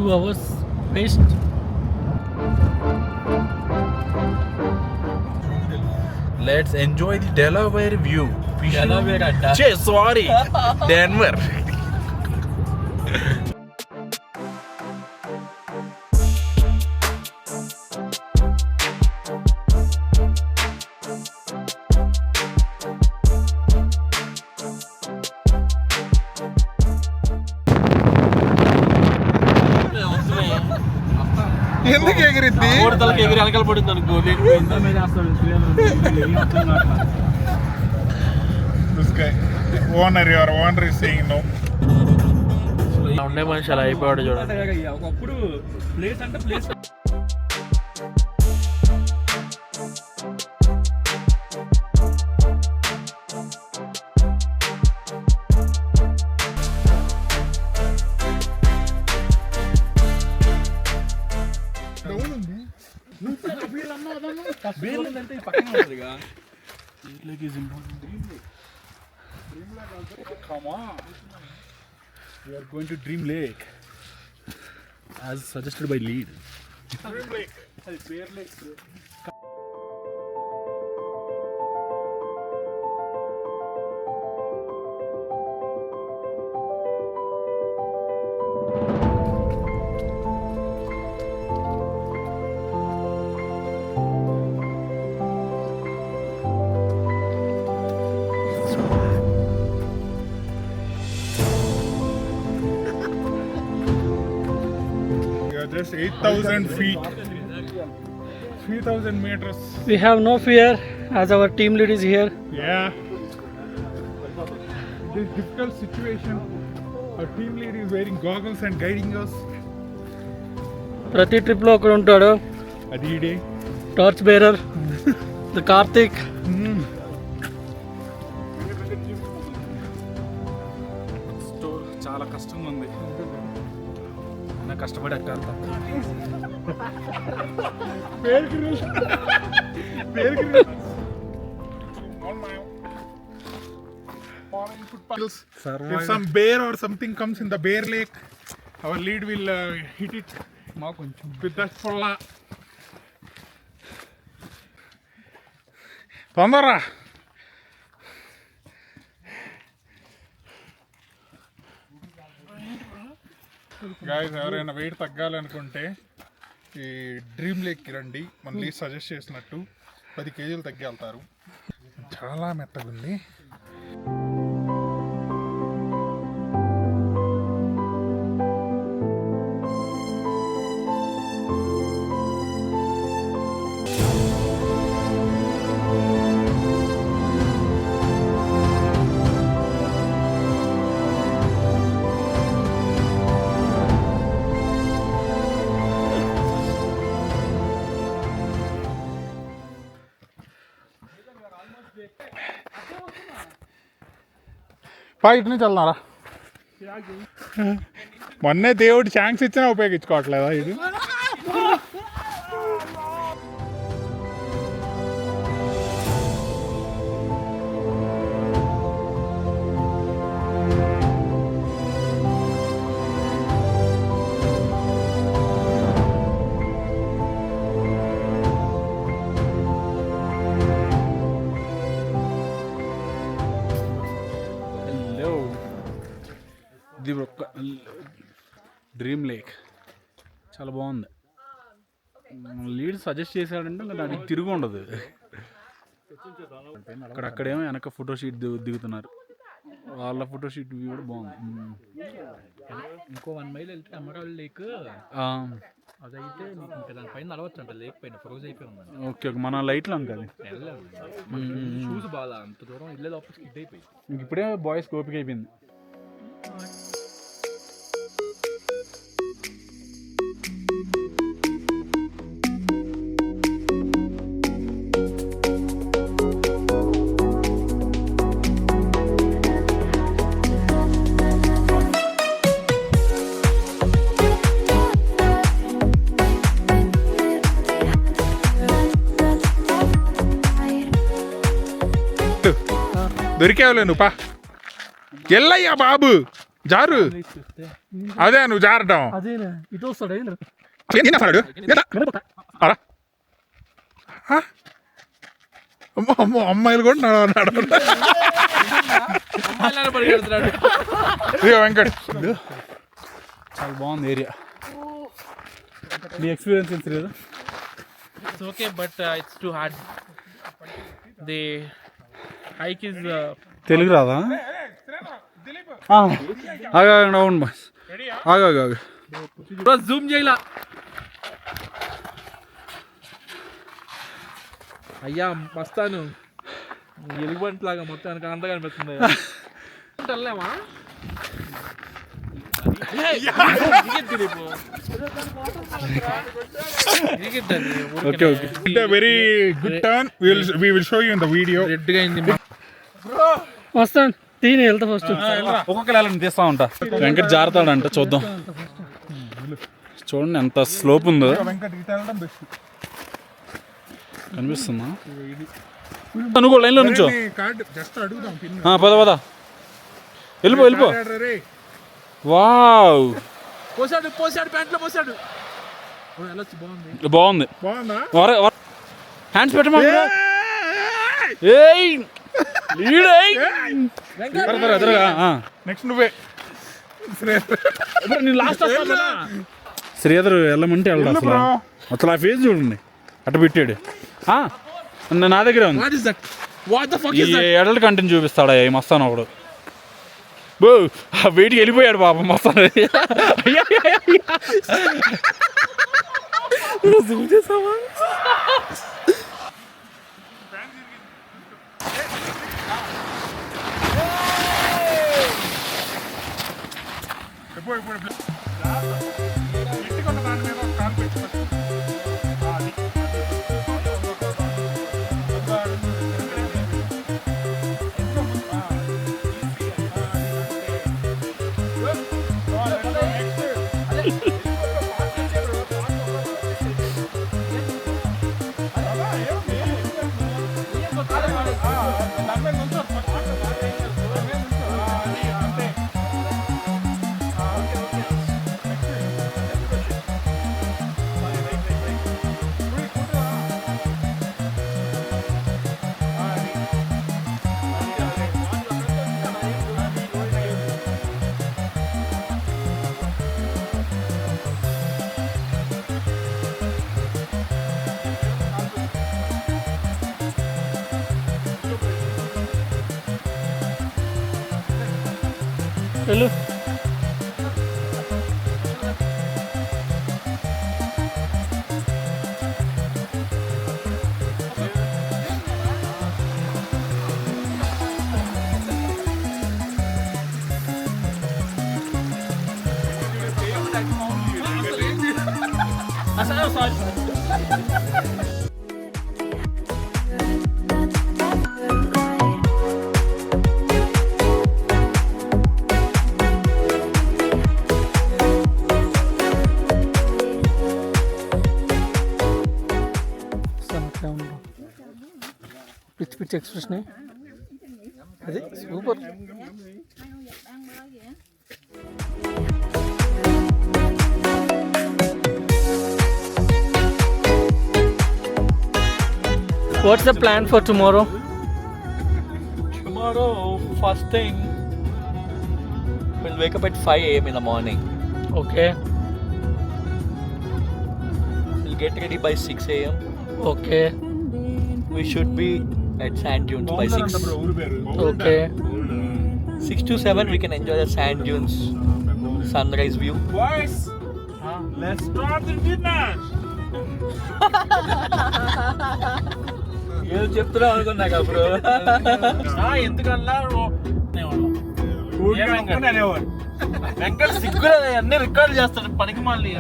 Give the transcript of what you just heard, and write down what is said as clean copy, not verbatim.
2 hours waste. Let's enjoy the Delaware view. Delaware adda. Sorry, Denver. ఎందుకు ఎగిరిద్ది ఓడతలకి ఎగిరి వెనకాల పడింది అనుకో ఓనర్ ఇస్ సేయింగ్ నో. ఉండే మనిషి అలా అయిపోయాడు చూడండి. ఒకప్పుడు ప్లేస్ అంటే place Come on. We are going to Dream Lake as suggested by lead. Dream Lake. Hey, Bear Lake. Just 8,000 feet, 3,000 meters. We have no fear as our team lead is here. Yeah. This difficult situation, our team lead is wearing goggles and guiding us. ప్రతి trip లో ఒకడు ఉంటాడు. అది day torch bearer the Karthik. చాలా కష్టంగా ఉంది. కష్టపడి ఎక్కాలి. If some bear or something comes in the Bear Lake, our lead will hit it with that polla. తొందరరా. గాయస్ ఎవరైనా వెయిట్ తగ్గాలనుకుంటే ఈ డ్రీమ్ లేక్కి రండి. మళ్ళీ సజెస్ట్ చేసినట్టు 10 kgs తగ్గేళ్తారు. చాలా మెత్తగా ఉంది. ఇటు నుంచి వెళ్తున్నారా? మొన్నే దేవుడు ఛాన్స్ ఇచ్చినా ఉపయోగించుకోవట్లేదా ఇది? ఇది ఒక డ్రీమ్ లేక్ చాలా బాగుంది. లీడ్ సజెస్ట్ చేశాడంటే దానికి తిరుగు ఉండదు. అక్కడేమో వెనక ఫోటోషూట్ దిగుతున్నారు. వాళ్ళ ఫోటోషూట్ వ్యూ కూడా బాగుంది. ఇంకో 1 మైల్ వెళ్తే అమరావతి లేక్ అదైతే ఇంకా దానిపైన నడవచ్చు అంట. లేక్ పైన ఫ్రోజ్ అయిపోయి ఉందండి. Okay okay. మన లైట్లో ఉంటుంది. షూస్ బాగా అంత దూరం ఇల్లే లోపల స్కిడ్ అయిపోయి ఇప్పుడే బాయ్స్ ఓపిక అయిపోయింది. దొరికేవలే నువ్వు పా. ఎల్లయ్యా బాబు జారు అదే నువ్వు జారటం అదేనా ఇటు వస్తాడు ఏం చేస్తాడు అలా అమ్మో అమ్మో అమ్మాయిలు కూడా పరిగెడుతున్నాడు. వెంకట్ చాలా బాగుంది ఏరియా. నీ ఎక్స్పీరియన్స్ ఎంత లేదు? It's okay, but it's too hard. The hike is Telugu రాదా? ఆగండి అవును బాస్ ఆగు జూమ్ చేయలా. అయ్యా వస్తాను ఎలుగుబంటి లాగా మొత్తం వెనక అంతా కనిపిస్తుంది. వెళ్ళామా okay okay very good turn we will show you in the video. రెడ్గా అయింది. వస్తాను తీని వెళ్తా ఫస్ట్. ఒక్కొక్కరు వెళ్ళని తీస్తా ఉంటా. వెంకట్ జారుతాడంట చూద్దాం. చూడండి ఎంత స్లోప్ ఉందో కనిపిస్తుందా? నువ్వు లైన్లో నుంచో. పద వెళ్ళిపో. వావ్ పోసాడు ప్యాంట్లో పోసాడు. బాగుంది. హ్యాండ్స్ పెట్టమా. నెక్స్ట్ నువ్వే శ్రీధర్ వెళ్ళమంటే వెళ్దాం. అసలు ఆ ఫేస్ చూడండి అటు పెట్టాడు. నా దగ్గరే ఉంది. ఎడల్ కంటిన్యూ చూపిస్తాడా ఈ మస్తాను ఒకడు. బో వెయిట్కి వెళ్ళిపోయాడు పాపం మస్తాను. వెళ్ళు. పిచ్చి ఎక్స్ప్రెషన్ అది super. What's the plan for tomorrow? Tomorrow, first thing, we'll wake up at 5 a.m. in the morning. Okay. We'll get ready by 6 a.m. Okay. We should be at sand dunes by 6. Okay. 6 to 7, we can enjoy the sand dunes sunrise view. Boys, let's start the dinner. ఏదో చెప్తున్నావు అనుకున్నాక అప్పుడు ఎందుకన్నా వెంకట సిగ్గులు అన్ని record చేస్తాడు పనికి మళ్ళీ.